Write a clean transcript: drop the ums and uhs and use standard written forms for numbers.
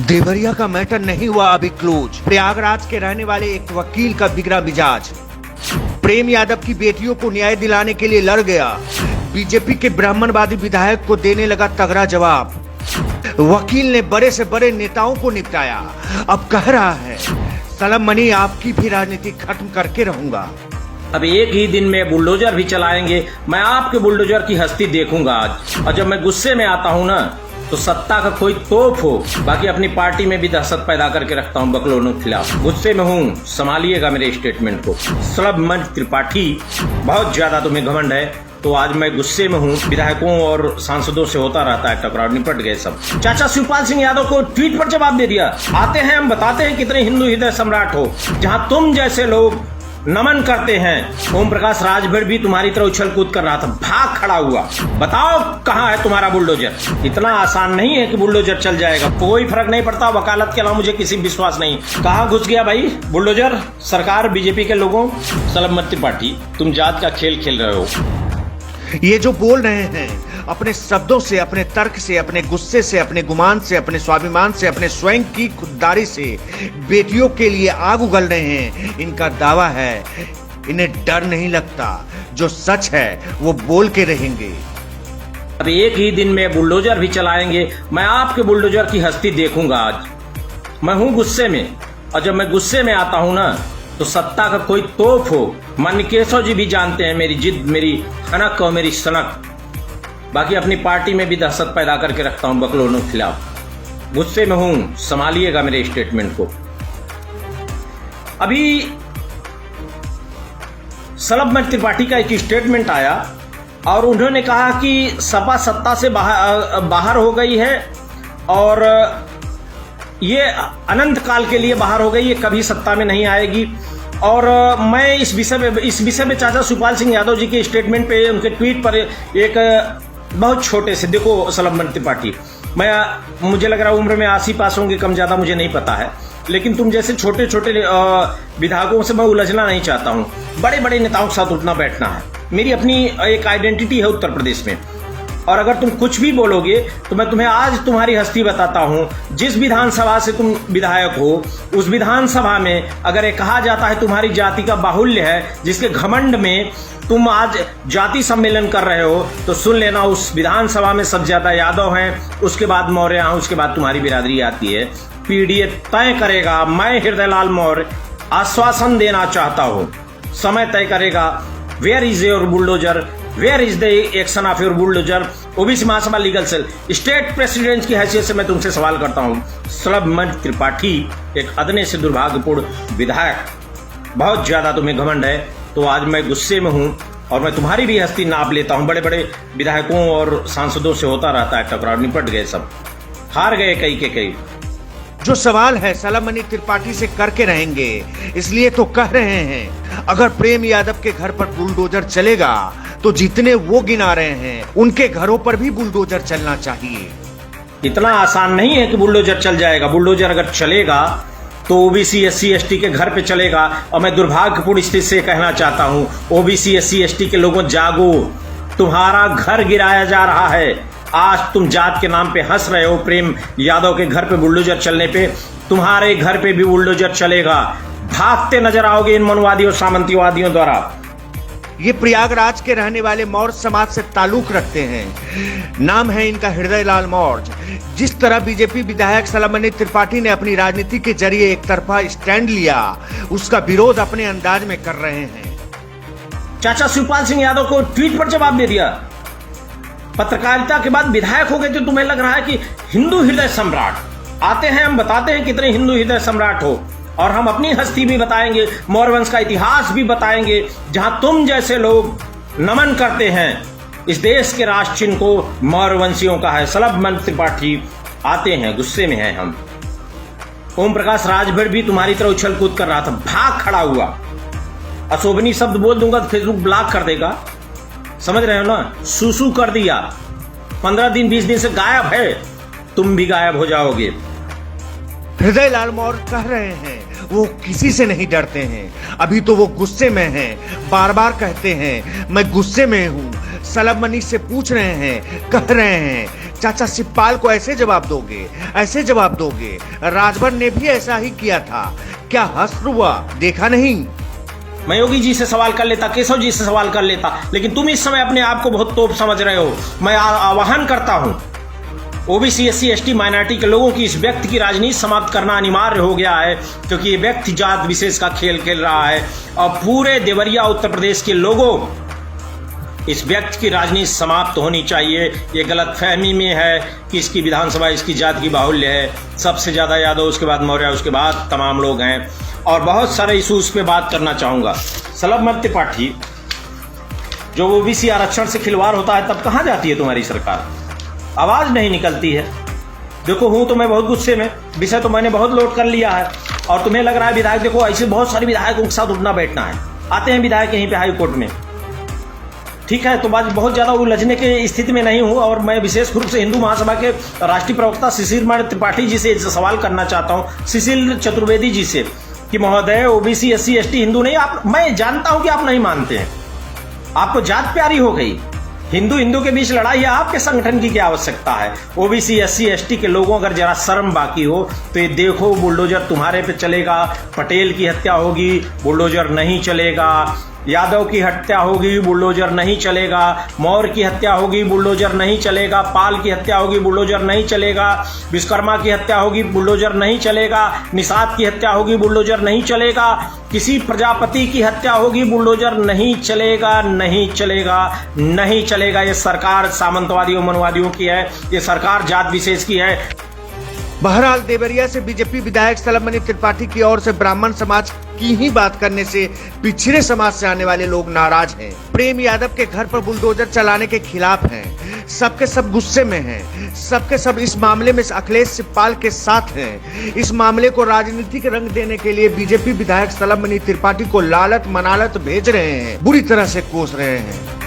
देवरिया का मैटर नहीं हुआ अभी क्लोज। प्रयागराज के रहने वाले एक वकील का बिगड़ा मिजाज। प्रेम यादव की बेटियों को न्याय दिलाने के लिए लड़ गया। बीजेपी के ब्राह्मणवादी विधायक को देने लगा तगड़ा जवाब। वकील ने बड़े से बड़े नेताओं को निपटाया। अब कह रहा है सलम मनी आपकी भी राजनीति खत्म करके रहूंगा। अब एक ही दिन में बुलडोजर भी चलाएंगे। मैं आपके बुलडोजर की हस्ती देखूंगा आज। और जब मैं गुस्से में आता हूँ ना तो सत्ता का कोई तोप हो, बाकी अपनी पार्टी में भी दहशत पैदा करके रखता हूँ बकलोलों के खिलाफ। गुस्से में हूँ, संभालिएगा मेरे स्टेटमेंट को। सलभ त्रिपाठी, बहुत ज्यादा तुम्हें घमंड है तो आज मैं गुस्से में हूँ। विधायकों और सांसदों से होता रहता है टकराव, निपट गए सब। चाचा शिवपाल सिंह यादव को ट्वीट पर जवाब दे दिया। आते हैं हम बताते हैं कितने हिंदू हृदय सम्राट हो, जहाँ तुम जैसे लोग नमन करते हैं। ओम प्रकाश राजभर भी तुम्हारी तरह उछल कूद कर रहा था, भाग खड़ा हुआ। बताओ कहाँ है तुम्हारा बुलडोजर? इतना आसान नहीं है कि बुलडोजर चल जाएगा, कोई फर्क नहीं पड़ता। वकालत के अलावा मुझे किसी विश्वास नहीं। कहाँ घुस गया भाई बुलडोजर? सरकार, बीजेपी के लोगों। सलभ त्रिपाठी, तुम जात का खेल खेल रहे हो। ये जो बोल रहे हैं अपने शब्दों से, अपने तर्क से, अपने गुस्से से, अपने गुमान से, अपने स्वाभिमान से, अपने स्वयं की खुददारी से बेटियों के लिए आग उगल रहे हैं, इनका दावा है इन्हें डर नहीं लगता। जो सच है वो बोल के रहेंगे। अब एक ही दिन में बुलडोजर भी चलाएंगे। मैं आपके बुलडोजर की हस्ती देखूंगा आज। मैं हूं गुस्से में, और जब मैं गुस्से में आता हूं ना तो सत्ता का कोई तोप हो। मनकेशव जी भी जानते हैं मेरी जिद, मेरी हनक और मेरी सनक। बाकी अपनी पार्टी में भी दहशत पैदा करके रखता हूं बकलोलों के खिलाफ। गुस्से में हूं, संभालिएगा मेरे स्टेटमेंट को। अभी सलभ त्रिपाठी का एक स्टेटमेंट आया और उन्होंने कहा कि सपा सत्ता से बाहर हो गई है और ये अनंत काल के लिए बाहर हो गई, ये कभी सत्ता में नहीं आएगी। और मैं इस विषय में चाचा शिवपाल सिंह यादव जी के स्टेटमेंट पे, उनके ट्वीट पर एक बहुत छोटे से, देखो सलभ त्रिपाठी, मुझे लग रहा है उम्र में 80 पास होंगे, कम ज्यादा मुझे नहीं पता है, लेकिन तुम जैसे छोटे छोटे विधायकों से मैं उलझना नहीं चाहता हूँ। बड़े बड़े नेताओं के साथ उठना बैठना है। मेरी अपनी एक आइडेंटिटी है उत्तर प्रदेश में, और अगर तुम कुछ भी बोलोगे तो मैं तुम्हें आज तुम्हारी हस्ती बताता हूं। जिस विधानसभा से तुम विधायक हो, उस विधानसभा में अगर ये कहा जाता है तुम्हारी जाति का बाहुल्य है, जिसके घमंड में तुम आज जाति सम्मेलन कर रहे हो, तो सुन लेना उस विधानसभा में सबसे ज्यादा यादव हैं, उसके बाद मौर्य, उसके बाद तुम्हारी बिरादरी आती है। पीडीए तय करेगा। मैं हृदयलाल मौर्य आश्वासन देना चाहता हूं, समय तय करेगा। Where is your bulldozer? Where is the action of your bulldozer? OBC महासभा लीगल सेल स्टेट प्रेसिडेंट की हैसियत से मैं तुमसे सवाल करता हूं। सलभ त्रिपाठी, एक अदने से दुर्भाग्यपूर्ण विधायक, बहुत ज्यादा तुम्हें घमंड है तो आज मैं गुस्से में हूं और मैं तुम्हारी भी हस्ती नाप लेता हूं। बड़े बड़े विधायकों और सांसदों से होता रहता है टकराव, निपट गए सब, हार गए कई के कई। जो सवाल है सलभ त्रिपाठी से करके रहेंगे, इसलिए तो कह रहे हैं अगर प्रेम यादव के घर पर बुलडोजर चलेगा तो जितने वो गिना रहे हैं उनके घरों पर भी बुलडोजर चलना चाहिए। इतना आसान नहीं है कि बुलडोजर चल जाएगा। बुलडोजर अगर चलेगा तो ओबीसी SC ST के घर पे चलेगा। और मैं दुर्भाग्यपूर्ण स्थिति से कहना चाहता हूं, ओबीसी SC ST के लोगों जागो, तुम्हारा घर गिराया जा रहा है। आज तुम जात के नाम पे हंस रहे हो। प्रेम यादव के घर पे बुलडोजर चलने पे तुम्हारे घर पे भी बुलडोजर चलेगा। भागते नजर आओगे इन मनवादियों सामंतवादियों द्वारा। ये प्रयागराज के रहने वाले मौर्य समाज से ताल्लुक रखते हैं। नाम है इनका हृदयलाल मौर्य। जिस तरह बीजेपी विधायक सलभ त्रिपाठी ने अपनी राजनीति के जरिए एक तरफा स्टैंड लिया, उसका विरोध अपने अंदाज में कर रहे हैं। चाचा शिवपाल सिंह यादव को ट्वीट पर जवाब दे दिया। पत्रकारिता के बाद विधायक हो गए तो तुम्हें लग रहा है कि हिंदू हृदय सम्राट। आते हैं हम बताते हैं कितने हिंदू हृदय सम्राट हो, और हम अपनी हस्ती भी बताएंगे, मौर्य वंश का इतिहास भी बताएंगे, जहां तुम जैसे लोग नमन करते हैं। इस देश के राष्ट्र चिन्ह को मौर्य वंशियों का है। सलभ त्रिपाठी, आते हैं, गुस्से में हैं हम। ओम प्रकाश राजभर भी तुम्हारी तरह उछल कूद कर रहा था, भाग खड़ा हुआ। अशोभनीय शब्द बोल दूंगा तो फेसबुक ब्लॉक कर देगा, समझ रहे हो ना? सुसु कर दिया। 15 दिन 20 दिन से गायब है, तुम भी गायब हो जाओगे। हृदयलाल मौर्य कह रहे हैं वो किसी से नहीं डरते हैं। अभी तो वो गुस्से में हैं, बार बार कहते हैं मैं गुस्से में हूं। सलभ से पूछ रहे हैं, कह रहे हैं चाचा शिवपाल को ऐसे जवाब दोगे, ऐसे जवाब दोगे? राजभर ने भी ऐसा ही किया था, क्या हश्र हुआ, देखा नहीं? मैं योगी जी से सवाल कर लेता, केशव जी से सवाल कर लेता, लेकिन तुम इस समय अपने आप को बहुत तोप समझ रहे हो। मैं आह्वान करता हूं, ओबीसी एससी एसटी माइनॉरिटी के लोगों की इस व्यक्ति की राजनीति समाप्त करना अनिवार्य हो गया है, क्योंकि ये व्यक्ति जात विशेष का खेल खेल रहा है और पूरे देवरिया उत्तर प्रदेश के लोगों, इस व्यक्ति की राजनीति समाप्त होनी चाहिए। ये गलतफहमी में है कि इसकी विधानसभा इसकी जात की बाहुल्य है, सबसे ज्यादा यादव, उसके बाद मौर्य, उसके बाद तमाम लोग हैं, और बहुत सारे इशूज पे बात करना चाहूंगा। सलभ मत त्रिपाठी, जो ओबीसी आरक्षण से खिलवाड़ होता है तब कहां जाती है तुम्हारी सरकार? आवाज नहीं निकलती है। देखो, हूं तो मैं बहुत गुस्से में, विषय तो मैंने बहुत लोड कर लिया है, और तुम्हें लग रहा है विधायक, देखो ऐसे बहुत सारे विधायकों के साथ उठना बैठना है, आते हैं विधायक यहीं पे हाई कोर्ट में, ठीक है, तो बात बहुत ज्यादा उलझने की स्थिति में नहीं हूं। और मैं विशेष रूप से हिंदू महासभा के राष्ट्रीय प्रवक्ता शिशिर त्रिपाठी जी से सवाल करना चाहता हूं, शिशिर चतुर्वेदी जी से, कि महोदय ओबीसी एससी एसटी हिंदू नहीं, आप, मैं जानता हूं कि आप नहीं मानते हैं, आपको जात प्यारी हो गई, हिंदू हिंदू के बीच लड़ाई है, आपके संगठन की क्या आवश्यकता है? ओबीसी एससी एसटी के लोगों अगर जरा शर्म बाकी हो तो ये देखो, बुलडोजर तुम्हारे पे चलेगा, पटेल की हत्या होगी, बुलडोजर नहीं चलेगा, यादव की हत्या होगी, बुलडोजर नहीं चलेगा, मौर्य की हत्या होगी, बुलडोजर नहीं चलेगा, पाल की हत्या होगी, बुलडोजर नहीं चलेगा, विश्वकर्मा की हत्या होगी, बुलडोजर नहीं चलेगा, निषाद की हत्या होगी, बुलडोजर नहीं चलेगा, किसी प्रजापति की हत्या होगी, बुलडोजर नहीं चलेगा, नहीं चलेगा, नहीं चलेगा। ये सरकार सामंतवादियों मनुवादियों की है, ये सरकार जात विशेष की है। बहरहाल देवरिया से बीजेपी विधायक सलभ मणि त्रिपाठी की ओर से ब्राह्मण समाज की ही बात करने से पिछड़े समाज से आने वाले लोग नाराज हैं। प्रेम यादव के घर पर बुलडोजर चलाने के खिलाफ हैं, सबके सब गुस्से में हैं, सबके सब इस मामले में अखिलेश शिवपाल के साथ हैं। इस मामले को राजनीतिक रंग देने के लिए बीजेपी विधायक सलभ मणि त्रिपाठी को लालत मनालत भेज रहे हैं, बुरी तरह से कोस रहे हैं।